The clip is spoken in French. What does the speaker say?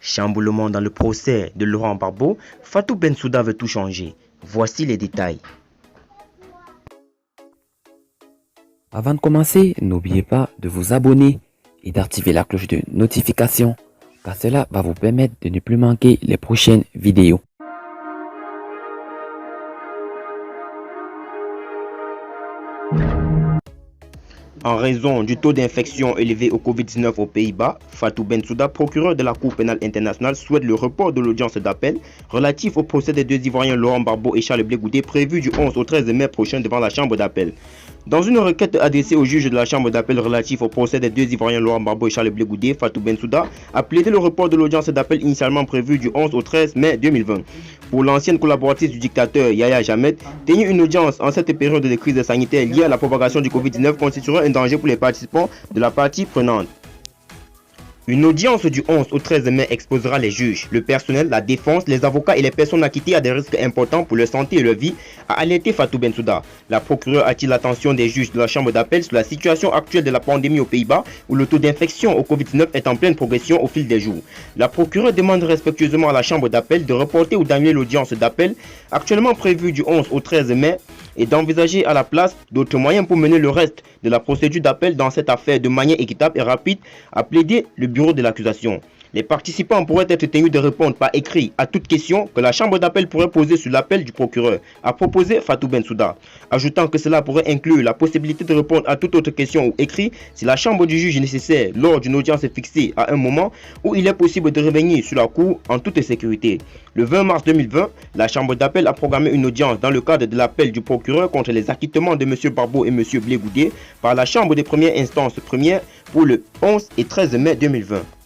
Chamboulement dans le procès de Laurent Gbagbo, Fatou Bensouda veut tout changer. Voici les détails. Avant de commencer, n'oubliez pas de vous abonner et d'activer la cloche de notification, car cela va vous permettre de ne plus manquer les prochaines vidéos. En raison du taux d'infection élevé au Covid-19 aux Pays-Bas, Fatou Bensouda, procureur de la Cour pénale internationale, souhaite le report de l'audience d'appel relatif au procès des deux Ivoiriens Laurent Gbagbo et Charles Blé Goudé prévu du 11 au 13 mai prochain devant la Chambre d'appel. Dans une requête adressée au juge de la Chambre d'appel relatif au procès des deux Ivoiriens Laurent Gbagbo et Charles Blé Goudé, Fatou Bensouda a plaidé le report de l'audience d'appel initialement prévue du 11 au 13 mai 2020. Pour l'ancienne collaboratrice du dictateur Yahya Jammeh, tenir une audience en cette période de crise sanitaire liée à la propagation du Covid-19 constituera un danger pour les participants de la partie prenante. Une audience du 11 au 13 mai exposera les juges, le personnel, la défense, les avocats et les personnes acquittées à des risques importants pour leur santé et leur vie, a alerté Fatou Bensouda. La procureure attire l'attention des juges de la Chambre d'appel sur la situation actuelle de la pandémie aux Pays-Bas, où le taux d'infection au Covid-19 est en pleine progression au fil des jours. La procureure demande respectueusement à la Chambre d'appel de reporter ou d'annuler l'audience d'appel, actuellement prévue du 11 au 13 mai, et d'envisager à la place d'autres moyens pour mener le reste de la procédure d'appel dans cette affaire de manière équitable et rapide, a plaidé le bureau de l'accusation. Les participants pourraient être tenus de répondre par écrit à toute question que la chambre d'appel pourrait poser sur l'appel du procureur, a proposé Fatou Bensouda, ajoutant que cela pourrait inclure la possibilité de répondre à toute autre question ou écrit si la chambre du juge est nécessaire lors d'une audience fixée à un moment où il est possible de revenir sur la cour en toute sécurité. Le 20 mars 2020, la chambre d'appel a programmé une audience dans le cadre de l'appel du procureur contre les acquittements de M. Gbagbo et M. Blé Goudé par la chambre des premières instances premières pour le 11 et 13 mai 2020.